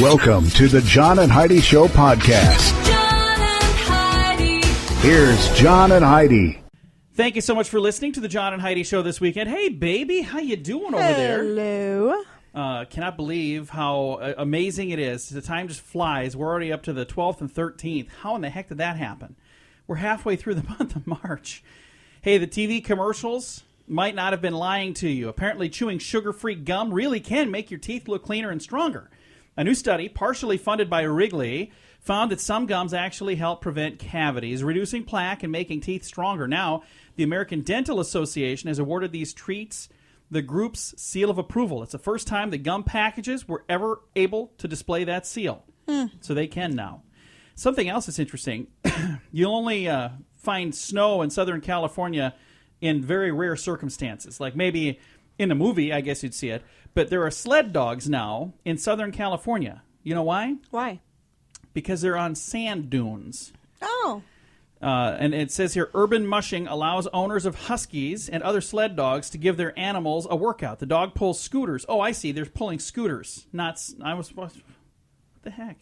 Welcome to the John and Heidi Show podcast. John and Heidi. Here's John and Heidi. Thank you so much for listening to the John and Heidi Show this weekend. Hey, baby, how you doing over there? Hello. Cannot believe how amazing it is. The time just flies. We're already up to the 12th and 13th. How in the heck did that happen? We're halfway through the month of March. Hey, the TV commercials might not have been lying to you. Apparently, chewing sugar-free gum really can make your teeth look cleaner and stronger. A new study, partially funded by Wrigley, found that some gums actually help prevent cavities, reducing plaque and making teeth stronger. Now, the American Dental Association has awarded these treats the group's seal of approval. It's the first time that gum packages were ever able to display that seal. So they can now. Something else that's interesting, you'll only find snow in Southern California in very rare circumstances. Like maybe in a movie, I guess you'd see it. But there are sled dogs now in Southern California. You know why? Why? Because they're on sand dunes. Oh. And it says here, urban mushing allows owners of huskies and other sled dogs to give their animals a workout. The dog pulls scooters. Oh, I see. They're pulling scooters. What the heck?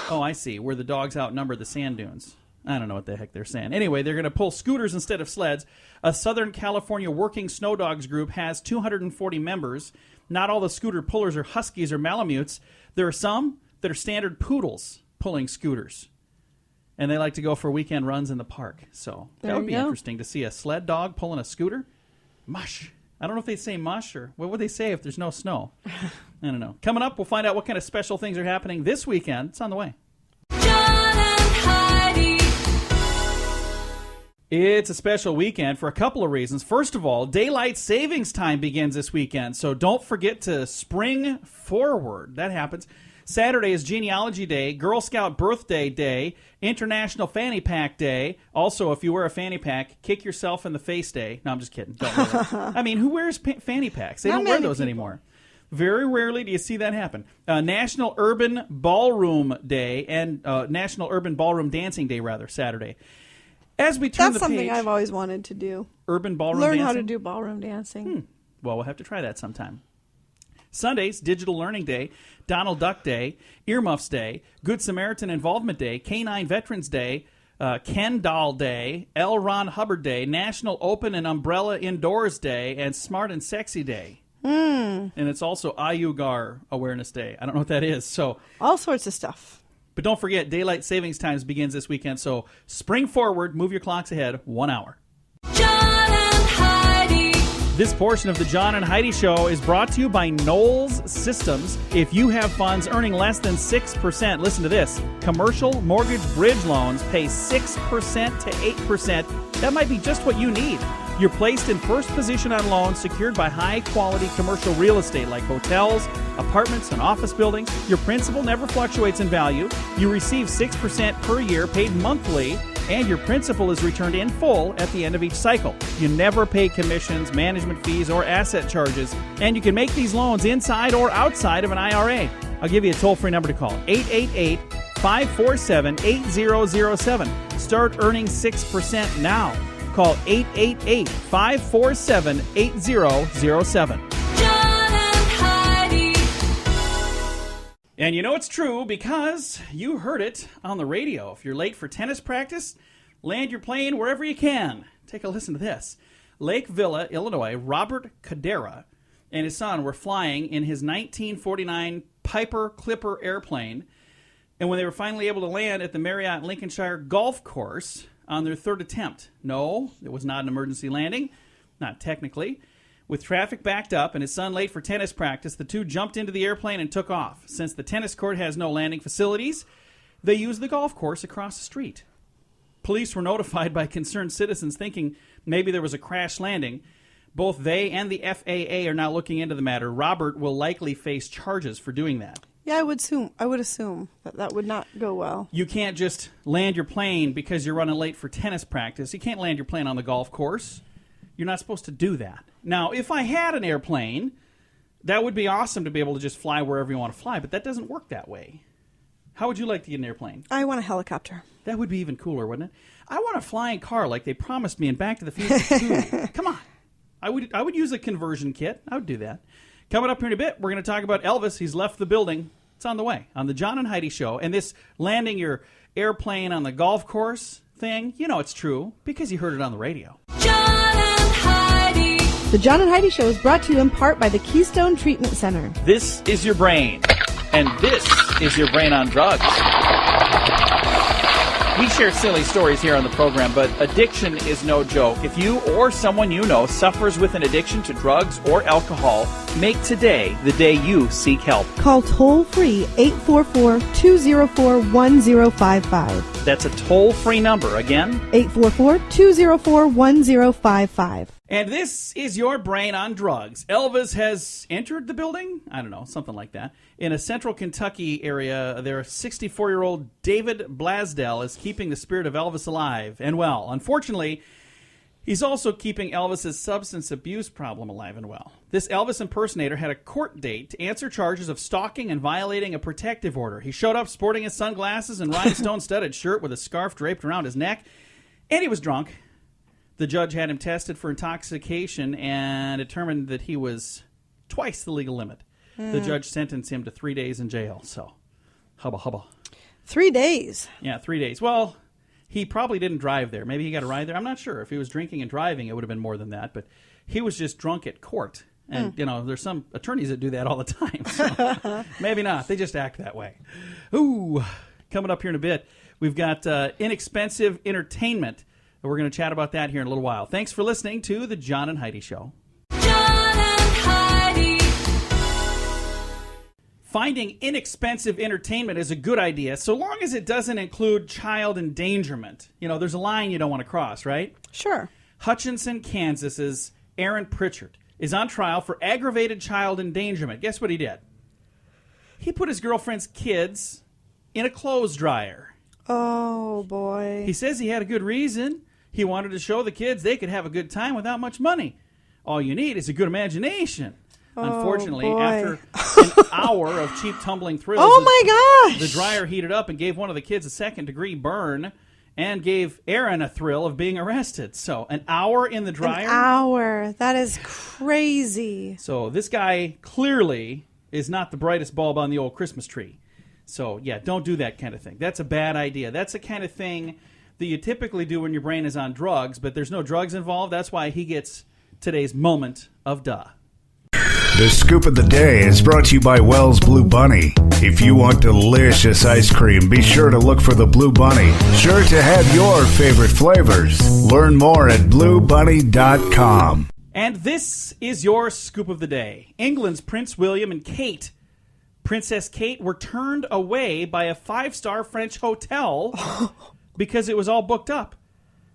Oh, I see. Where the dogs outnumber the sand dunes. I don't know what the heck they're saying. Anyway, they're going to pull scooters instead of sleds. A Southern California working snow dogs group has 240 members. Not all the scooter pullers are huskies or malamutes. There are some that are standard poodles pulling scooters. And they like to go for weekend runs in the park. So that would be interesting to see a sled dog pulling a scooter. Mush. I don't know if they say mush or what would they say if there's no snow. I don't know. Coming up, we'll find out what kind of special things are happening this weekend. It's on the way. John and Heidi. It's a special weekend for a couple of reasons. First of all, daylight savings time begins this weekend, so don't forget to spring forward. That happens. Saturday is Genealogy Day, Girl Scout Birthday Day, International Fanny Pack Day. Also, if you wear a fanny pack, kick yourself in the face day. No, I'm just kidding. Don't wear that. I mean, who wears fanny packs? They don't wear those anymore. Very rarely do you see that happen. National Urban Ballroom Day and National Urban Ballroom Dancing Day, Saturday. As we turn That's the page, something I've always wanted to do. Urban ballroom Learn dancing? how to do ballroom dancing. Well, we'll have to try that sometime. Sunday's Digital Learning Day, Donald Duck Day, Earmuffs Day, Good Samaritan Involvement Day, Canine Veterans Day, Ken Doll Day, L. Ron Hubbard Day, National Open and Umbrella Indoors Day, and Smart and Sexy Day. And it's also IUGAR Awareness Day. I don't know what that is. So All sorts of stuff. But don't forget, daylight savings times begins this weekend, so spring forward, move your clocks ahead 1 hour. John and Heidi. This portion of the John and Heidi Show is brought to you by Knowles Systems. If you have funds earning less than 6%, listen to this. Commercial mortgage bridge loans pay 6% to 8%. That might be just what you need. You're placed in first position on loans secured by high-quality commercial real estate like hotels, apartments, and office buildings. Your principal never fluctuates in value. You receive 6% per year paid monthly, and your principal is returned in full at the end of each cycle. You never pay commissions, management fees, or asset charges, and you can make these loans inside or outside of an IRA. I'll give you a toll-free number to call, 888-547-8007. Start earning 6% now. Call 888-547-8007. John and Heidi. And you know it's true because you heard it on the radio. If you're late for tennis practice, land your plane wherever you can. Take a listen to this. Lake Villa, Illinois, Robert Cadera and his son were flying in his 1949 Piper Clipper airplane. And when they were finally able to land at the Marriott Lincolnshire Golf Course on their third attempt. No, it was not an emergency landing, not technically. With traffic backed up and his son late for tennis practice, the two jumped into the airplane and took off. Since the tennis court has no landing facilities, they used the golf course across the street. Police were notified by concerned citizens thinking maybe there was a crash landing. Both they and the FAA are now looking into the matter. Robert will likely face charges for doing that. Yeah, I would assume that would not go well. You can't just land your plane because you're running late for tennis practice. You can't land your plane on the golf course. You're not supposed to do that. Now, if I had an airplane, that would be awesome to be able to just fly wherever you want to fly, but that doesn't work that way. How would you like to get an airplane? I want a helicopter. That would be even cooler, wouldn't it? I want a flying car like they promised me in Back to the Future 2. Come on. I would use a conversion kit. I would do that. Coming up here in a bit, we're going to talk about Elvis. He's left the building. It's on the way on the John and Heidi Show. And this landing your airplane on the golf course thing, you know it's true because you heard it on the radio. John and Heidi. The John and Heidi Show is brought to you in part by the Keystone Treatment Center. This is your brain, and this is your brain on drugs. We share silly stories here on the program, but addiction is no joke. If you or someone you know suffers with an addiction to drugs or alcohol, make today the day you seek help. Call toll-free 844-204-1055. That's a toll-free number. Again, 844-204-1055. and this is your brain on drugs. Elvis has entered the building? I don't know, something like that. In a central Kentucky area, their 64-year-old David Blasdell is keeping the spirit of Elvis alive and well. Unfortunately, he's also keeping Elvis's substance abuse problem alive and well. This Elvis impersonator had a court date to answer charges of stalking and violating a protective order. He showed up sporting his sunglasses and rhinestone-studded shirt with a scarf draped around his neck, and he was drunk. The judge had him tested for intoxication and determined that he was twice the legal limit. The judge sentenced him to 3 days in jail. So, hubba hubba. 3 days. Yeah, 3 days. Well, he probably didn't drive there. Maybe he got a ride there. I'm not sure. If he was drinking and driving, it would have been more than that. But he was just drunk at court. And, you know, there's some attorneys that do that all the time. So maybe not. They just act that way. Ooh, coming up here in a bit, we've got inexpensive entertainment. We're going to chat about that here in a little while. Thanks for listening to The John and Heidi Show. John and Heidi. Finding inexpensive entertainment is a good idea, so long as it doesn't include child endangerment. You know, there's a line you don't want to cross, right? Sure. Hutchinson, Kansas's Aaron Pritchard is on trial for aggravated child endangerment. Guess what he did? He put his girlfriend's kids in a clothes dryer. Oh, boy. He says he had a good reason. He wanted to show the kids they could have a good time without much money. All you need is a good imagination. Unfortunately, boy. after an hour of cheap tumbling thrills, Oh, my gosh. the dryer heated up and gave one of the kids a second-degree burn and gave Aaron a thrill of being arrested. So, an hour in the dryer? An hour. That is crazy. So, this guy clearly is not the brightest bulb on the old Christmas tree. So, yeah, don't do that kind of thing. That's a bad idea. That's the kind of thing that you typically do when your brain is on drugs, but there's no drugs involved. That's why he gets today's moment of duh. The scoop of the day is brought to you by Wells Blue Bunny. If you want delicious ice cream, be sure to look for the Blue Bunny. Sure to have your favorite flavors. Learn more at bluebunny.com. And this is your scoop of the day. England's Prince William and Princess Kate were turned away by a 5-star French hotel because it was all booked up.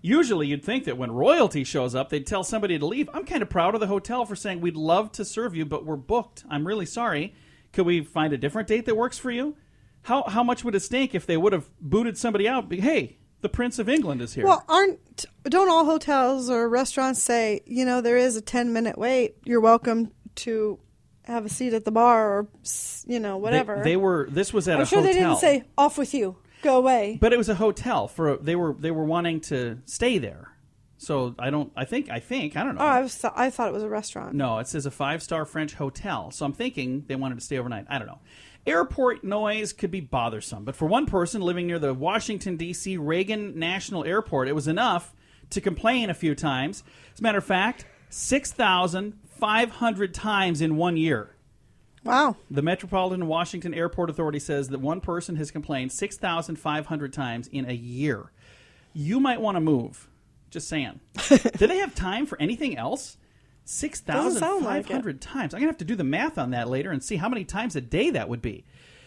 Usually you'd think that when royalty shows up, they'd tell somebody to leave. I'm kind of proud of the hotel for saying, we'd love to serve you, but we're booked. I'm really sorry. Could we find a different date that works for you? How much would it stink if they would have booted somebody out? Hey, the Prince of England is here. Well, don't all hotels or restaurants say, you know, there is a 10-minute wait. You're welcome to have a seat at the bar or, you know, whatever. This was at I'm a sure hotel. they didn't say, off with you. Go away. But it was a hotel. They were wanting to stay there. So I don't know. Oh, I thought it was a restaurant. No, it says a 5-star French hotel. So I'm thinking they wanted to stay overnight. I don't know. Airport noise could be bothersome, but for one person living near the Washington, D.C. Reagan National Airport, it was enough to complain a few times. As a matter of fact, 6,500 times in 1 year. Wow. The Metropolitan Washington Airport Authority says that one person has complained 6,500 times in a year. You might want to move. Just saying. Do they have time for anything else? 6,500 times. I'm going to have to do the math on that later and see how many times a day that would be.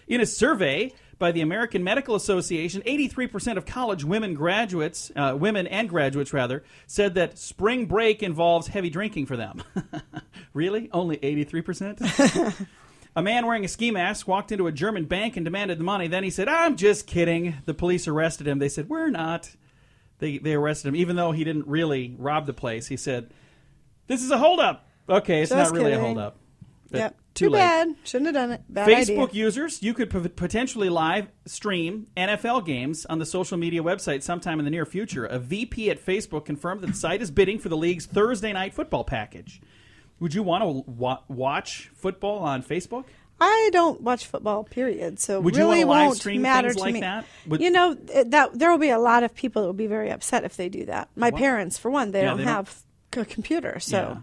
In a survey by the American Medical Association, 83% of college women and graduates, said that spring break involves heavy drinking for them. Really? Only 83%? A man wearing a ski mask walked into a German bank and demanded the money. Then he said, I'm just kidding. The police arrested him. They said, we're not. They arrested him. Even though he didn't really rob the place, he said, this is a holdup. Okay, it's Just not really kidding. a holdup. But Yep. Too late. bad. Shouldn't have done it. Bad Facebook idea. users, you could potentially live stream NFL games on the social media website sometime in the near future. A VP at Facebook confirmed that the site is bidding for the league's Thursday night football package. Would you want to watch football on Facebook? I don't watch football, period. So Would you really want to live won't stream matter things to like me. that? Would- You know that there will be a lot of people that will be very upset if they do that. My parents, for one, they Yeah, don't they don't- have a computer, so. Yeah.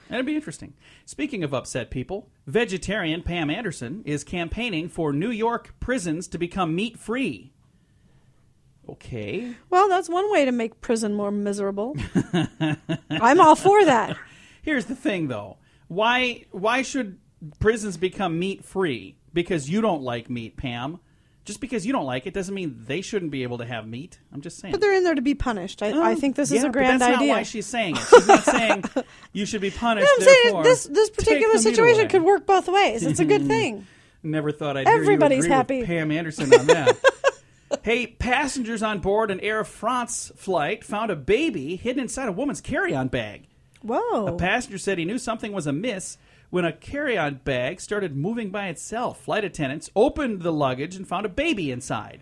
That'd be interesting. Speaking of upset people, vegetarian Pam Anderson is campaigning for New York prisons to become meat-free. Okay. Well, that's one way to make prison more miserable. I'm all for that. Here's the thing, though. Why should prisons become meat-free? Because you don't like meat, Pam. Just because you don't like it doesn't mean they shouldn't be able to have meat. I'm just saying. But they're in there to be punished. I think this is Yeah, a grand but that's idea. not why she's saying it. She's not saying you should be punished. No, I'm saying therefore, this take particular the meat situation away. could work both ways. It's a good thing. Never thought I'd Everybody's hear you agree happy. with Pam Anderson on that. Hey, passengers on board an Air France flight found a baby hidden inside a woman's carry-on bag. Whoa. A passenger said he knew something was amiss when a carry-on bag started moving by itself. Flight attendants opened the luggage and found a baby inside.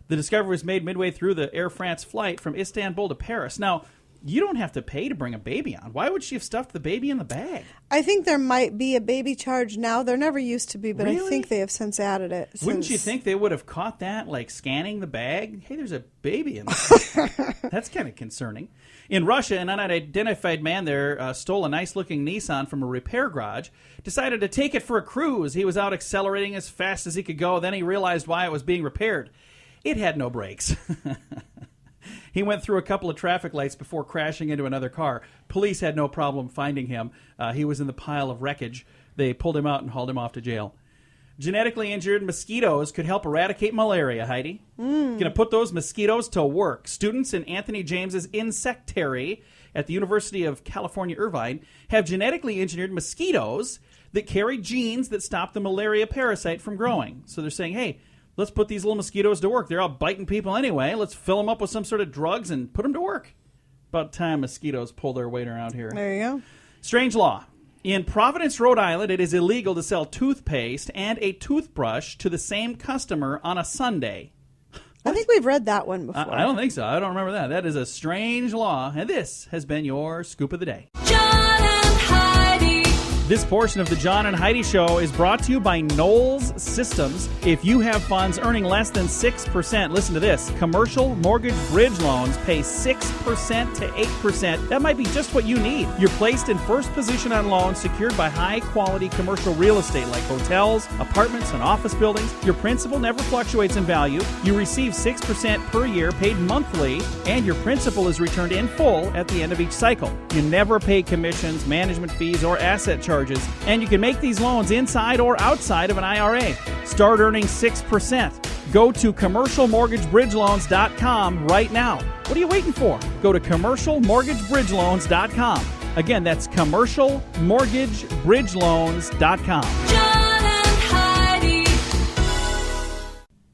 The discovery was made midway through the Air France flight from Istanbul to Paris. Now, you don't have to pay to bring a baby on. Why would she have stuffed the baby in the bag? I think there might be a baby charge now. There never used to be, but Really? I think they have since added it. Wouldn't you since- think they would have caught that, like scanning the bag? Hey, there's a baby in there. That's kind of concerning. In Russia, an unidentified man there stole a nice-looking Nissan from a repair garage, decided to take it for a cruise. He was out accelerating as fast as he could go. Then he realized why it was being repaired. It had no brakes. He went through a couple of traffic lights before crashing into another car. Police had no problem finding him. He was in the pile of wreckage. They pulled him out and hauled him off to jail. Genetically engineered mosquitoes could help eradicate malaria, Heidi. Going to put those mosquitoes to work. Students in Anthony James's Insectary at the University of California, Irvine, have genetically engineered mosquitoes that carry genes that stop the malaria parasite from growing. So they're saying, hey, let's put these little mosquitoes to work. They're all biting people anyway. Let's fill them up with some sort of drugs and put them to work. About time mosquitoes pull their weight around here. There you go. Strange law. In Providence, Rhode Island, it is illegal to sell toothpaste and a toothbrush to the same customer on a Sunday. I think we've read that one before. I don't think so. I don't remember that. That is a strange law. And this has been your Scoop of the Day. John and Heidi. This portion of the John and Heidi Show is brought to you by Knowles Systems. If you have funds earning less than 6%, listen to this. Commercial mortgage bridge loans pay 6% to 8%. That might be just what you need. You're placed in first position on loans secured by high-quality commercial real estate like hotels, apartments, and office buildings. Your principal never fluctuates in value. You receive 6% per year paid monthly, and your principal is returned in full at the end of each cycle. You never pay commissions, management fees, or asset charges, and you can make these loans inside or outside of an IRA. Start earning 6%. Go to commercialmortgagebridgeloans.com right now. What are you waiting for? Go to commercialmortgagebridgeloans.com. Again, that's commercialmortgagebridgeloans.com. John and Heidi.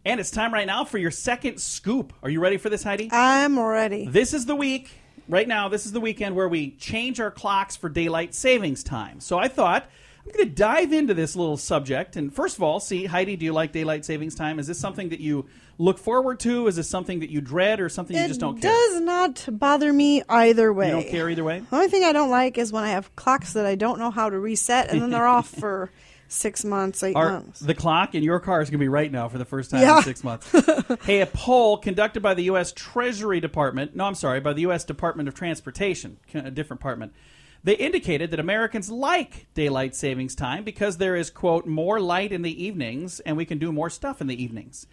And it's time right now for your second scoop. Are you ready for this, Heidi? I'm ready. This is the week, right now, this is the weekend where we change our clocks for daylight savings time. So I thought I'm going to dive into this little subject. And first of all, see, Heidi, do you like daylight savings time? Is this something that you look forward to? Is this something that you dread or something you just don't care? It does not bother me either way. You don't care either way? The only thing I don't like is when I have clocks that I don't know how to reset, and then they're off for 6 months, 8 months. The clock in your car is going to be right now for the first time Yeah. in 6 months. Hey, a poll conducted by the U.S. Treasury Department, by the U.S. Department of Transportation, a different department, they indicated that Americans like daylight savings time because there is, quote, more light in the evenings and we can do more stuff in the evenings.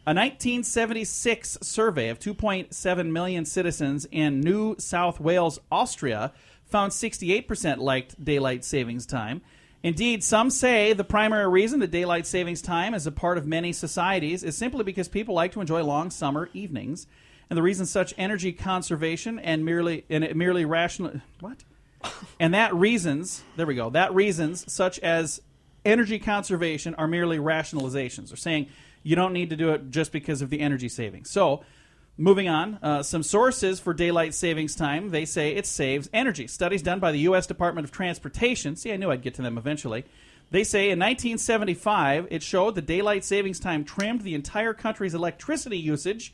A 1976 survey of 2.7 million citizens in New South Wales, Austria, found 68% liked daylight savings time. Indeed, some say the primary reason that daylight savings time is a part of many societies is simply because people like to enjoy long summer evenings. And the reason such energy conservation and merely rational... What? And that reasons such as energy conservation are merely rationalizations. They're saying you don't need to do it just because of the energy savings. So, moving on, some sources for daylight savings time, they say it saves energy. Studies done by the U.S. Department of Transportation, see, I knew I'd get to them eventually. They say in 1975, it showed the daylight savings time trimmed the entire country's electricity usage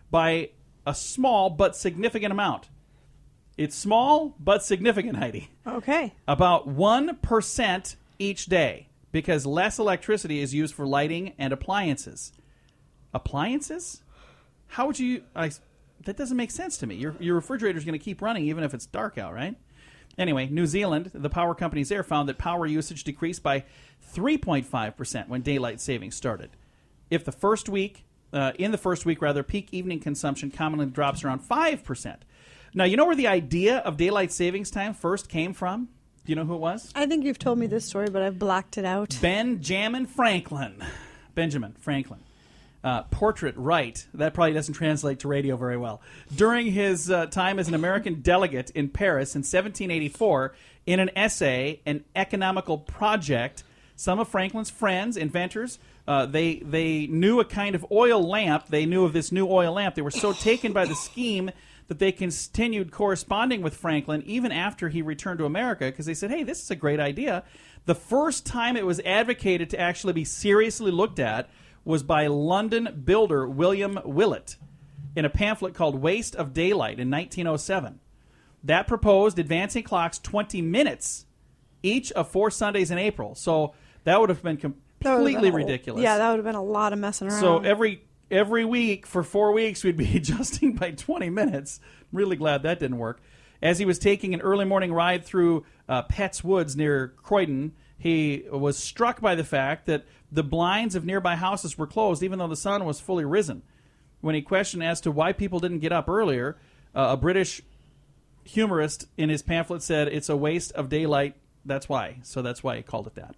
by a small but significant amount. It's small but significant, Heidi. Okay. About 1% each day. because less electricity is used for lighting and appliances. Appliances? How would you... that doesn't make sense to me. Your refrigerator's going to keep running even if it's dark out, right? Anyway, New Zealand, the power companies there found that power usage decreased by 3.5% when daylight savings started. In the first week, peak evening consumption commonly drops around 5%. Now, you know where the idea of daylight savings time first came from? Do you know who it was? I think you've told me this story, but I've blacked it out. Benjamin Franklin. Portrait right. That probably doesn't translate to radio very well. During his time as an American delegate in Paris in 1784, in an essay, An Economical Project, some of Franklin's friends, inventors, they knew a kind of oil lamp. They knew of this new oil lamp. They were so taken by the scheme that they continued corresponding with Franklin even after he returned to America because they said, hey, this is a great idea. The first time it was advocated to actually be seriously looked at was by London builder William Willett in a pamphlet called Waste of Daylight in 1907. That proposed advancing clocks 20 minutes each of 4 Sundays in April. So that would have been completely ridiculous. Yeah, that would have been a lot of messing around. So every week for 4 weeks we'd be adjusting by 20 minutes. I'm really glad that didn't work. As he was taking an early morning ride through Petts Woods near Croydon, he was struck by the fact that the blinds of nearby houses were closed even though the sun was fully risen. When he questioned as to why people didn't get up earlier, a British humorist in his pamphlet said it's a waste of daylight. That's why. So that's why he called it that.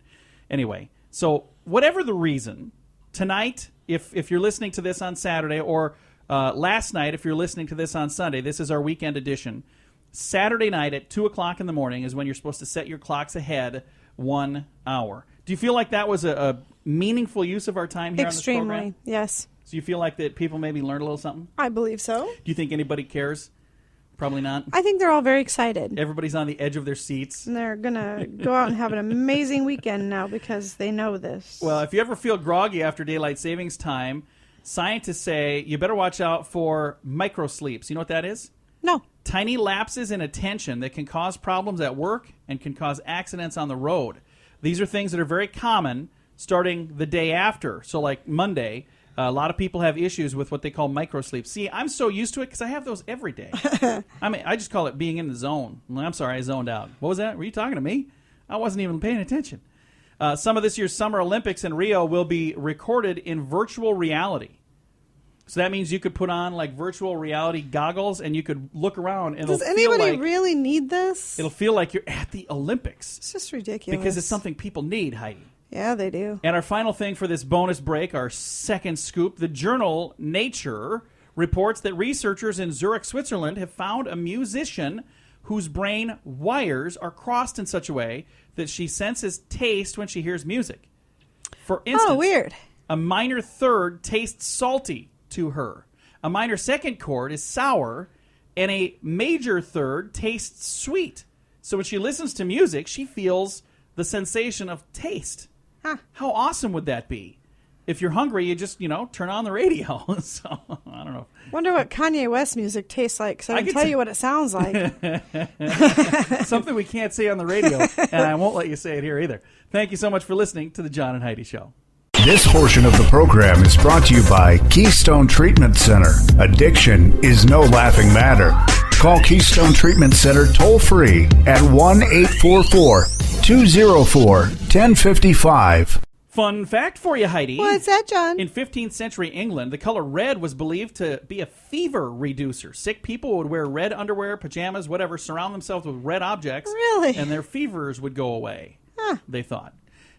Anyway, so whatever the reason, tonight, if you're listening to this on Saturday, or last night if you're listening to this on Sunday, this is our weekend edition. Saturday night at 2 o'clock in the morning is when you're supposed to set your clocks ahead 1 hour. Do you feel like that was a meaningful use of our time here Extremely, on this program? yes. So you feel like that people maybe learned a little something? I believe so. Do you think anybody cares? Probably not. I think they're all very excited. Everybody's on the edge of their seats. And they're going to go out and have an amazing weekend now because they know this. Well, if you ever feel groggy after daylight savings time, scientists say you better watch out for microsleeps. You know what that is? No. Tiny lapses in attention that can cause problems at work and can cause accidents on the road. These are things that are very common starting the day after. So like Monday, a lot of people have issues with what they call microsleep. See, I'm so used to it because I have those every day. I just call it being in the zone. I'm sorry, I zoned out. What was that? Were you talking to me? I wasn't even paying attention. Some of this year's Summer Olympics in Rio will be recorded in virtual reality. So that means you could put on like virtual reality goggles and you could look around. And Does anybody really need this? It'll feel like you're at the Olympics. It's just ridiculous. Because it's something people need, Heidi. Yeah, they do. And our final thing for this bonus break, our second scoop, the journal Nature reports that researchers in Zurich, Switzerland have found a musician whose brain wires are crossed in such a way that she senses taste when she hears music. For instance, weird. A minor third tastes salty to her. A minor second chord is sour, and a major third tastes sweet. So when she listens to music, she feels the sensation of taste. Huh. How awesome would that be? If you're hungry, you just, turn on the radio. So, I don't know. Wonder what Kanye West music tastes like, because I can tell you what it sounds like. Something we can't say on the radio, and I won't let you say it here either. Thank you so much for listening to the John and Heidi Show. This portion of the program is brought to you by Keystone Treatment Center. Addiction is no laughing matter. Call Keystone Treatment Center toll-free at 1-844-204-1055. Fun fact for you, Heidi. What's that, John? In 15th century England, the color red was believed to be a fever reducer. Sick people would wear red underwear, pajamas, whatever, surround themselves with red objects. Really? And their fevers would go away, Huh. they thought.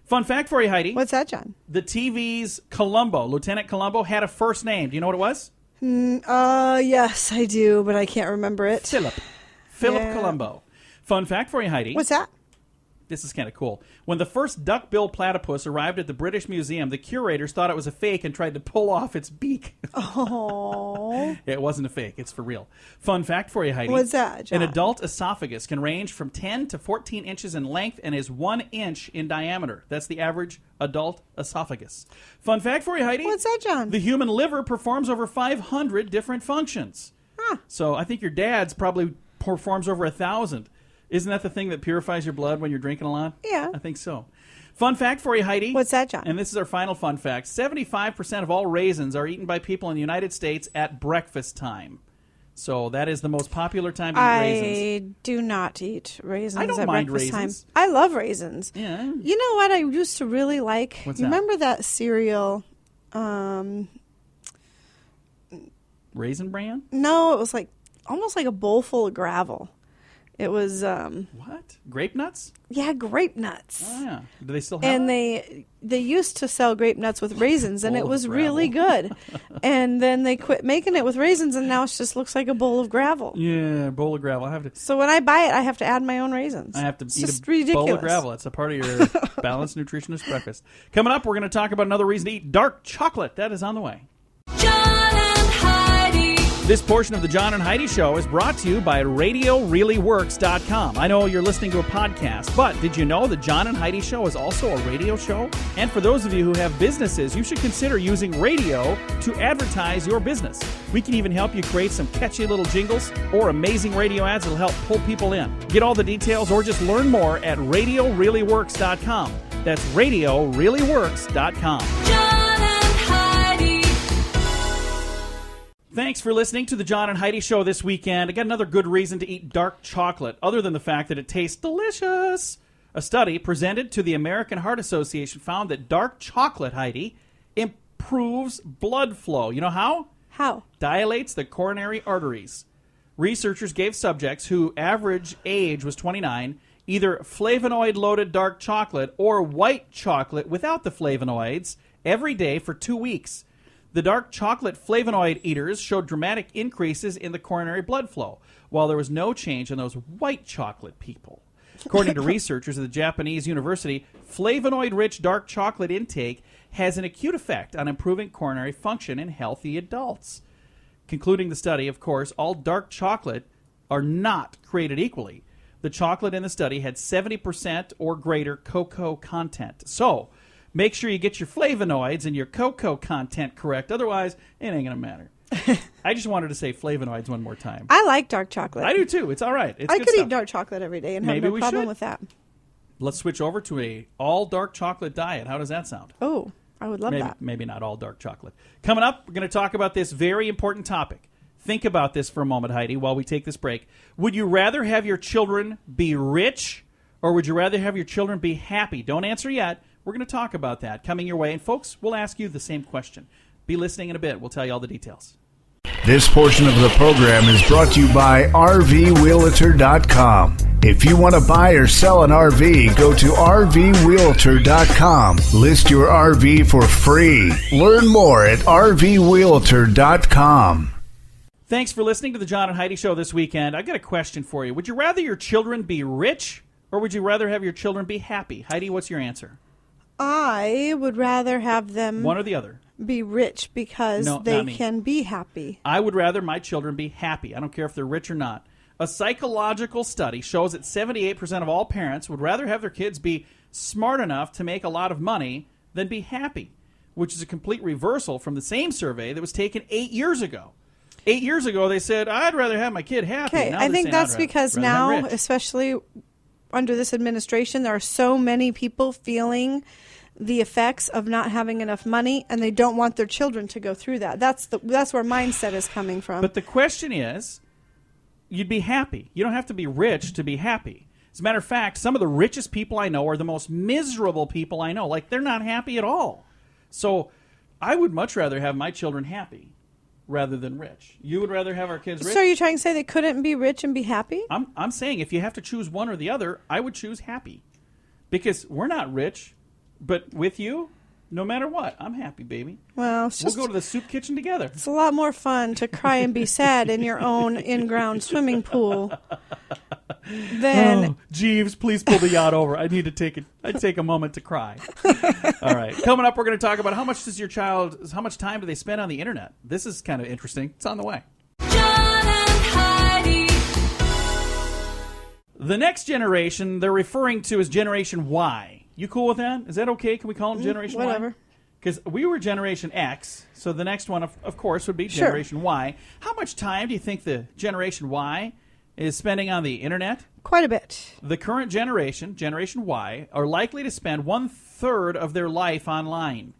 Fun fact for you, Heidi. What's that, John? The TV's Columbo, Lieutenant Columbo, had a first name. Do you know what it was? Yes, I do, but I can't remember it. Philip Columbo. Fun fact for you, Heidi. What's that? This is kind of cool. When the first duck-billed platypus arrived at the British Museum, the curators thought it was a fake and tried to pull off its beak. Oh. It wasn't a fake. It's for real. Fun fact for you, Heidi. What's that, John? An adult esophagus can range from 10 to 14 inches in length and is 1 inch in diameter. That's the average adult esophagus. Fun fact for you, Heidi. What's that, John? The human liver performs over 500 different functions. Huh. So I think your dad's probably performs over 1,000. Isn't that the thing that purifies your blood when you're drinking a lot? Yeah. I think so. Fun fact for you, Heidi. What's that, John? And this is our final fun fact. 75% of all raisins are eaten by people in the United States at breakfast time. So that is the most popular time to eat raisins. I do not eat raisins I don't at mind breakfast raisins. time. I love raisins. Yeah. You know what I used to really like? What's you that? remember that cereal? Raisin Bran? No, it was like almost like a bowl full of gravel. It was What? Grape nuts? grape nuts. Oh, yeah. Do they still have And it? they used to sell grape nuts with raisins, and Bowl it of was gravel. really good. And then they quit making it with raisins, and now it just looks like a bowl of gravel. Yeah, bowl of gravel. I have to So when I buy it, I have to add my own raisins. It's It's eat just a ridiculous. bowl of gravel. It's a part of your balanced nutritionist breakfast. Coming up, we're going to talk about another reason to eat dark chocolate. That is on the way. John and Heidi. This portion of the John and Heidi Show is brought to you by RadioReallyWorks.com. I know you're listening to a podcast, but did you know the John and Heidi Show is also a radio show? And for those of you who have businesses, you should consider using radio to advertise your business. We can even help you create some catchy little jingles or amazing radio ads that will help pull people in. Get all the details or just learn more at RadioReallyWorks.com. That's RadioReallyWorks.com. John and Heidi. Thanks for listening to the John and Heidi Show this weekend. I got another good reason to eat dark chocolate, other than the fact that it tastes delicious. A study presented to the American Heart Association found that dark chocolate, Heidi, improves blood flow. You know how? How? Dilates the coronary arteries. Researchers gave subjects whose average age was 29 either flavonoid-loaded dark chocolate or white chocolate without the flavonoids every day for 2 weeks. The dark chocolate flavonoid eaters showed dramatic increases in the coronary blood flow, while there was no change in those white chocolate people. According to researchers at the Japanese university, flavonoid-rich dark chocolate intake has an acute effect on improving coronary function in healthy adults. Concluding the study, of course, all dark chocolate are not created equally. The chocolate in the study had 70% or greater cocoa content. So, make sure you get your flavonoids and your cocoa content correct. Otherwise, it ain't going to matter. I just wanted to say flavonoids one more time. I like dark chocolate. I do too. It's all right. It's I good could stuff. eat dark chocolate every day and Maybe have we no problem should. with that. Let's switch over to a all dark chocolate diet. How does that sound? Oh, I would love that. Maybe not all dark chocolate. Coming up, we're going to talk about this very important topic. Think about this for a moment, Heidi, while we take this break. Would you rather have your children be rich, or would you rather have your children be happy? Don't answer yet. We're going to talk about that coming your way. And folks, we'll ask you the same question. Be listening in a bit. We'll tell you all the details. This portion of the program is brought to you by RVRealtor.com. If you want to buy or sell an RV, go to RVRealtor.com. List your RV for free. Learn more at RVRealtor.com. Thanks for listening to the John and Heidi Show this weekend. I've got a question for you. Would you rather your children be rich, or would you rather have your children be happy? Heidi, what's your answer? I would rather have them One or the other? be rich because No, they not me. can be happy. I would rather my children be happy. I don't care if they're rich or not. A psychological study shows that 78% of all parents would rather have their kids be smart enough to make a lot of money than be happy, which is a complete reversal from the same survey that was taken 8 years ago. 8 years ago, they said, I'd rather have my kid happy. Okay, Now I they're think saying, that's "I'd rather- because rather now, them rich." especially under this administration, there are so many people feeling the effects of not having enough money, and they don't want their children to go through that. That's where mindset is coming from. But the question is, you'd be happy. You don't have to be rich to be happy. As a matter of fact, some of the richest people I know are the most miserable people I know. Like, they're not happy at all. So I would much rather have my children happy rather than rich. You would rather have our kids rich? So are you trying to say they couldn't be rich and be happy? I'm saying if you have to choose one or the other, I would choose happy. Because we're not rich, but with you, no matter what, I'm happy, baby. Well, it's We'll just go to the soup kitchen together. it's a lot more fun to cry and be sad in your own in-ground swimming pool than Oh, Jeeves, please pull the yacht over. I need to take a moment to cry. All right. Coming up, we're going to talk about how much time do they spend on the internet? This is kind of interesting. It's on the way. John and Heidi. The next generation they're referring to as Generation Y. You cool with that? Is that okay? Can we call them Generation Y? whatever. Because we were Generation X, so the next one, of course, would be Sure. Generation Y. How much time do you think the Generation Y is spending on the internet? Quite a bit. The current generation, Generation Y, are likely to spend 1/3 1/3 of their life online.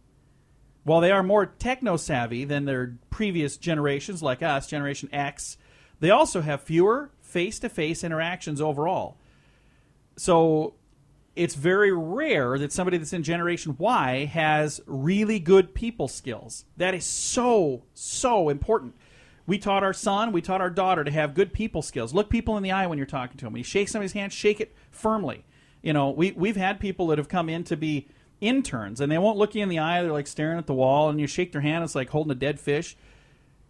While they are more techno-savvy than their previous generations, like us, Generation X, they also have fewer face-to-face interactions overall. So it's very rare that somebody that's in Generation Y has really good people skills. That is so, so important. We taught our son, we taught our daughter to have good people skills. Look people in the eye when you're talking to them. When you shake somebody's hand, shake it firmly. You know, we've had people that have come in to be interns, and they won't look you in the eye. They're like staring at the wall, and you shake their hand. It's like holding a dead fish.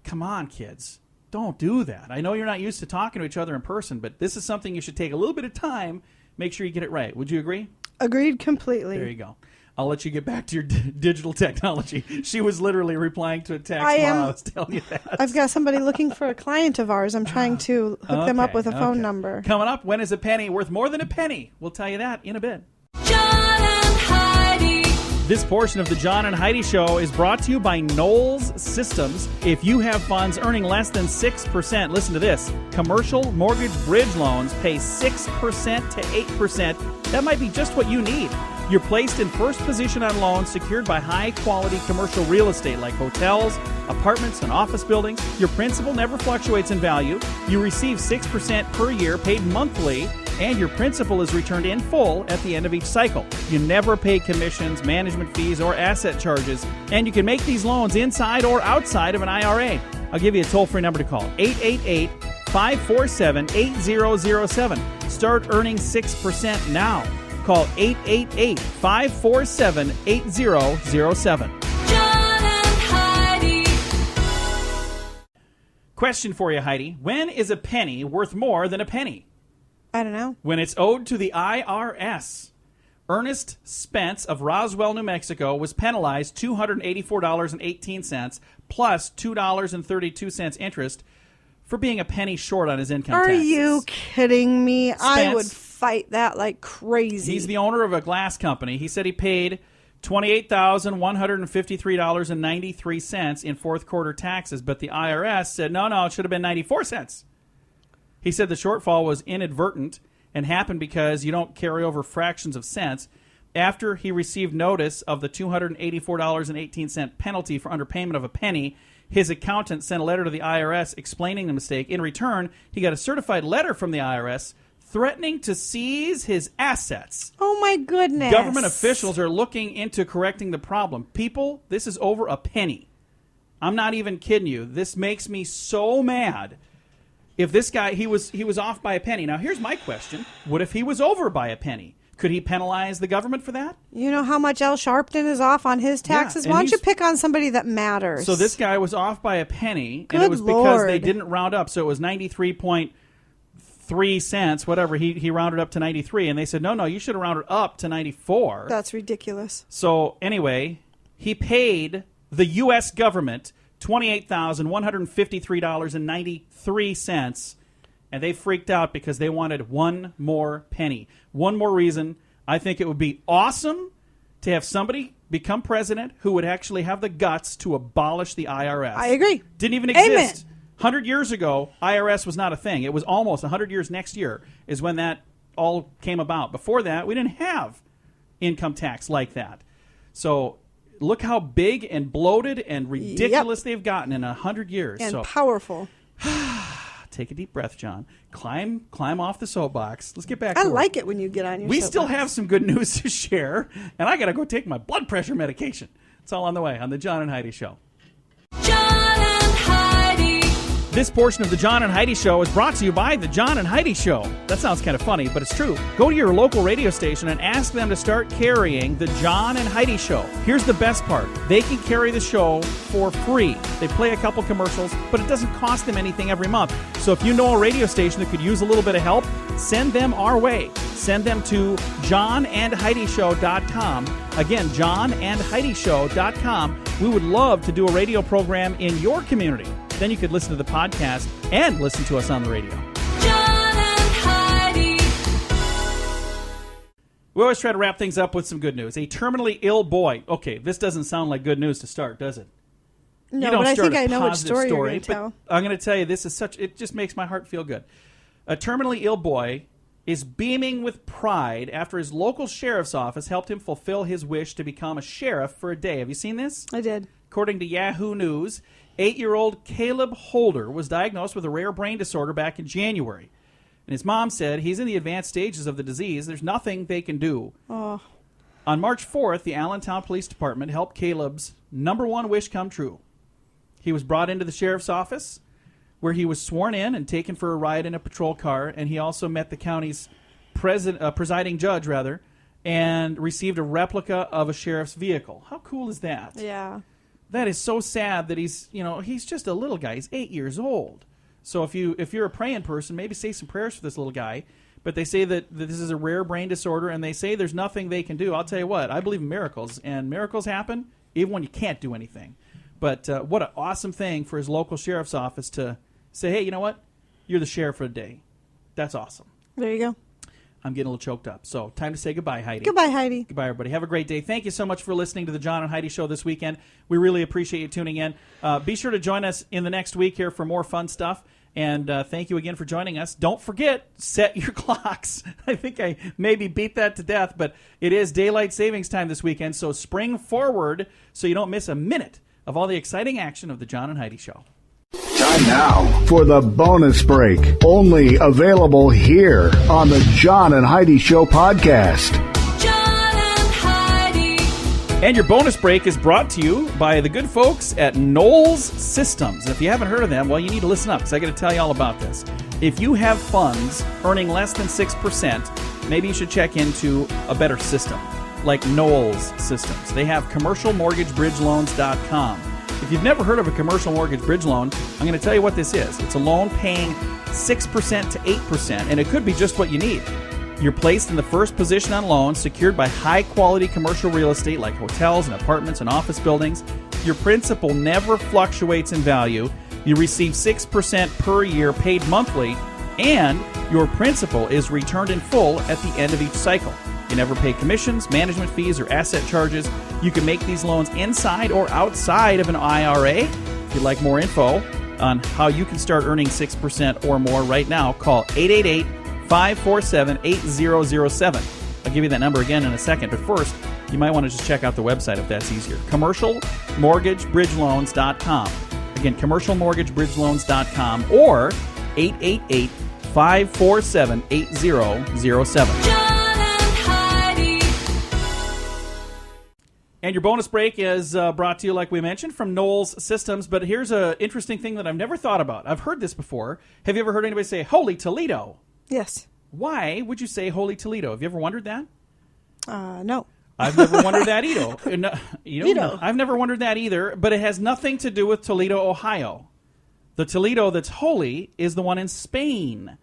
Come on, kids. Don't do that. I know you're not used to talking to each other in person, but this is something you should take a little bit of time. Make sure you get it right. Would you agree? Agreed completely. There you go. I'll let you get back to your digital technology. She was literally replying to a text I while am. I was telling you that. I've got somebody looking for a client of ours. I'm trying to hook them up with a phone number. Coming up, when is a penny worth more than a penny? We'll tell you that in a bit. John and Heidi. This portion of the John and Heidi Show is brought to you by Knowles Systems. If you have funds earning less than 6%, listen to this. Commercial mortgage bridge loans pay 6% to 8%. That might be just what you need. You're placed in first position on loans secured by high-quality commercial real estate like hotels, apartments, and office buildings. Your principal never fluctuates in value. You receive 6% per year paid monthly, and your principal is returned in full at the end of each cycle. You never pay commissions, management fees, or asset charges, and you can make these loans inside or outside of an IRA. I'll give you a toll-free number to call, 888-547-8007. Start earning 6% now. Call 888-547-8007. John and Heidi. Question for you, Heidi. When is a penny worth more than a penny? I don't know. When it's owed to the IRS. Ernest Spence of Roswell, New Mexico, was penalized $284.18 plus $2.32 interest for being a penny short on his income Are taxes. you kidding me? I Spence- would fight that like crazy. He's the owner of a glass company. He said he paid $28,153.93 in fourth quarter taxes, but the IRS said, no, it should have been 94 cents. He said the shortfall was inadvertent and happened because you don't carry over fractions of cents. After he received notice of the $284.18 penalty for underpayment of a penny, his accountant sent a letter to the IRS explaining the mistake. In return, he got a certified letter from the IRS threatening to seize his assets. Oh my goodness. Government officials are looking into correcting the problem. People, this is over a penny. I'm not even kidding you. This makes me so mad. If this guy, he was off by a penny. Now, here's my question. What if he was over by a penny? Could he penalize the government for that? You know how much Al Sharpton is off on his taxes? and Why don't you he's- pick on somebody that matters? So this guy was off by a penny, and Good it was because they Lord. didn't round up. So it was 93.3 cents, whatever. He rounded up to 93, and they said, no, you should have rounded up to 94. That's ridiculous. So anyway, he paid the U.S. government $28,153.93, and they freaked out because they wanted one more penny. One more reason. I think it would be awesome to have somebody become president who would actually have the guts to abolish the IRS. I agree. Didn't even Amen. exist. 100 years ago, IRS was not a thing. It was almost 100 years next year is when that all came about. Before that, we didn't have income tax like that. So look how big and bloated and ridiculous they've gotten in 100 years. And So powerful. take a deep breath, John. Climb off the soapbox. Let's get back I to work. like it when you get on your We still soapbox. have some good news to share, and I got to go take my blood pressure medication. It's all on the way on the John and Heidi Show. John and Heidi. This portion of the John and Heidi Show is brought to you by the John and Heidi Show. That sounds kind of funny, but it's true. Go to your local radio station and ask them to start carrying the John and Heidi Show. Here's the best part. They can carry the show for free. They play a couple commercials, but it doesn't cost them anything every month. So if you know a radio station that could use a little bit of help, send them our way. Send them to johnandheidishow.com. Again, johnandheidishow.com. We would love to do a radio program in your community. Then you could listen to the podcast and listen to us on the radio. John and Heidi. We always try to wrap things up with some good news. A terminally ill boy. Okay, this doesn't sound like good news to start, does it? No, You don't but I start think a I know which positive story you're going but to tell. I'm going to tell you, this is it just makes my heart feel good. A terminally ill boy is beaming with pride after his local sheriff's office helped him fulfill his wish to become a sheriff for a day. Have you seen this? I did. According to Yahoo News, 8-year-old Caleb Holder was diagnosed with a rare brain disorder back in January. And his mom said he's in the advanced stages of the disease. There's nothing they can do. Oh. On March 4th, the Allentown Police Department helped Caleb's number one wish come true. He was brought into the sheriff's office, where he was sworn in and taken for a ride in a patrol car, and he also met the county's presiding judge, and received a replica of a sheriff's vehicle. How cool is that? Yeah. That is so sad that he's just a little guy. He's 8 years old. So if you're a praying person, maybe say some prayers for this little guy. But they say that this is a rare brain disorder, and they say there's nothing they can do. I'll tell you what, I believe in miracles, and miracles happen even when you can't do anything. But what an awesome thing for his local sheriff's office to say, hey, you know what? You're the sheriff for the day. That's awesome. There you go. I'm getting a little choked up. So time to say goodbye, Heidi. Goodbye, Heidi. Goodbye, everybody. Have a great day. Thank you so much for listening to the John and Heidi Show this weekend. We really appreciate you tuning in. Be sure to join us in the next week here for more fun stuff. And thank you again for joining us. Don't forget, set your clocks. I think I maybe beat that to death, but it is daylight savings time this weekend, so spring forward so you don't miss a minute of all the exciting action of the John and Heidi Show. Time now for the bonus break, only available here on the John and Heidi Show podcast. John and Heidi. And your bonus break is brought to you by the good folks at Knowles Systems. If you haven't heard of them, well, you need to listen up because I got to tell you all about this. If you have funds earning less than 6%, maybe you should check into a better system like Knowles Systems. They have commercialmortgagebridgeloans.com. If you've never heard of a commercial mortgage bridge loan, I'm going to tell you what this is. It's a loan paying 6% to 8%, and it could be just what you need. You're placed in the first position on loans secured by high-quality commercial real estate like hotels and apartments and office buildings. Your principal never fluctuates in value. You receive 6% per year paid monthly, and your principal is returned in full at the end of each cycle. You never pay commissions, management fees, or asset charges. You can make these loans inside or outside of an IRA. If you'd like more info on how you can start earning 6% or more right now, call 888-547-8007. I'll give you that number again in a second, but first, you might want to just check out the website if that's easier. commercialmortgagebridgeloans.com. Again, commercialmortgagebridgeloans.com or 888-547-8007. John and Heidi. And your bonus break is brought to you, like we mentioned, from Knowles Systems. But here's an interesting thing that I've never thought about. I've heard this before. Have you ever heard anybody say, Holy Toledo? Yes. Why would you say Holy Toledo? Have you ever wondered that? No. I've never wondered that either. No, Toledo. I've never wondered that either, but it has nothing to do with Toledo, Ohio. The Toledo that's holy is the one in Spain.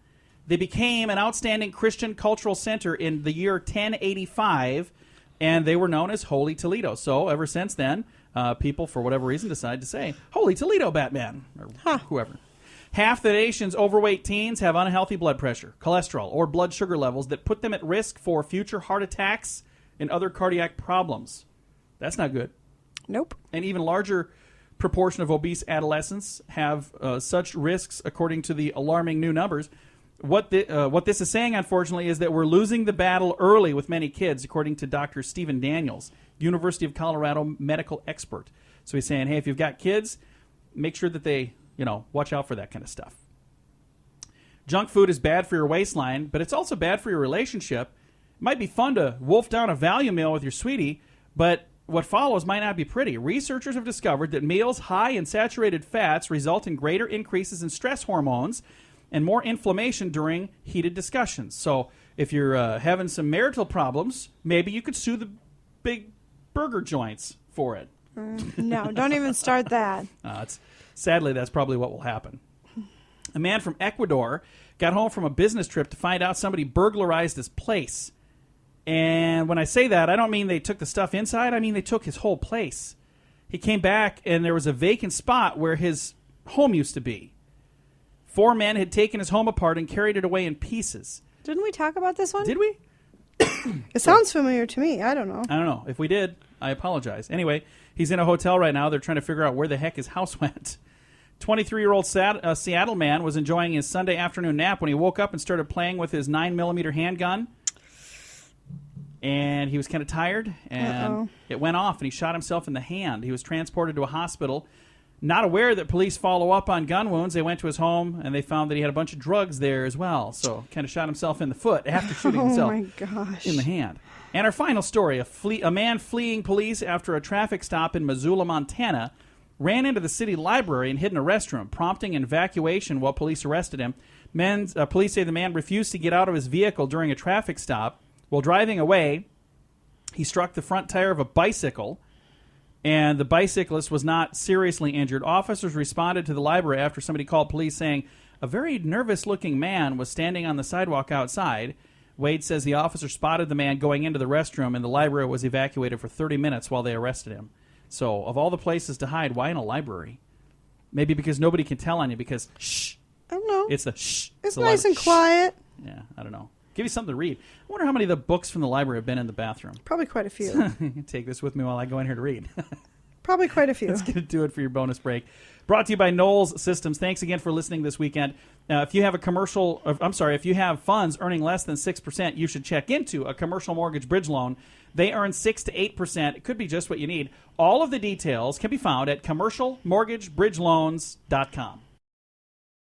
They became an outstanding Christian cultural center in the year 1085, and they were known as Holy Toledo. So ever since then, people, for whatever reason, decided to say, Holy Toledo, Batman, or whoever. Half the nation's overweight teens have unhealthy blood pressure, cholesterol, or blood sugar levels that put them at risk for future heart attacks and other cardiac problems. That's not good. Nope. An even larger proportion of obese adolescents have such risks, according to the alarming new numbers. What this is saying, unfortunately, is that we're losing the battle early with many kids, according to Dr. Stephen Daniels, University of Colorado medical expert. So he's saying, hey, if you've got kids, make sure that they, watch out for that kind of stuff. Junk food is bad for your waistline, but it's also bad for your relationship. It might be fun to wolf down a value meal with your sweetie, but what follows might not be pretty. Researchers have discovered that meals high in saturated fats result in greater increases in stress hormones and more inflammation during heated discussions. So if you're having some marital problems, maybe you could sue the big burger joints for it. No, don't even start that. Sadly, that's probably what will happen. A man from Ecuador got home from a business trip to find out somebody burglarized his place. And when I say that, I don't mean they took the stuff inside. I mean they took his whole place. He came back, and there was a vacant spot where his home used to be. 4 men had taken his home apart and carried it away in pieces. Didn't we talk about this one? Did we? It sounds familiar to me. I don't know. I don't know. If we did, I apologize. Anyway, he's in a hotel right now. They're trying to figure out where the heck his house went. 23-year-old Seattle man was enjoying his Sunday afternoon nap when he woke up and started playing with his 9mm handgun. And he was kind of tired, and it went off, and he shot himself in the hand. He was transported to a hospital. Not aware that police follow up on gun wounds, they went to his home, and they found that he had a bunch of drugs there as well. So kind of shot himself in the foot after shooting himself in the hand. And our final story, a man fleeing police after a traffic stop in Missoula, Montana, ran into the city library and hid in a restroom, prompting an evacuation while police arrested him. Police say the man refused to get out of his vehicle during a traffic stop. While driving away, he struck the front tire of a bicycle, and the bicyclist was not seriously injured. Officers responded to the library after somebody called police saying a very nervous-looking man was standing on the sidewalk outside. Wade says the officer spotted the man going into the restroom, and the library was evacuated for 30 minutes while they arrested him. So, of all the places to hide, why in a library? Maybe because nobody can tell on you because, shh. I don't know. It's the shh. It's nice and quiet. Yeah, I don't know. Give you something to read. I wonder how many of the books from the library have been in the bathroom. Probably quite a few. Take this with me while I go in here to read. Probably quite a few. That's going to do it for your bonus break. Brought to you by Knowles Systems. Thanks again for listening this weekend. If you have if you have funds earning less than 6%, you should check into a commercial mortgage bridge loan. They earn 6 to 8%. It could be just what you need. All of the details can be found at commercialmortgagebridgeloans.com.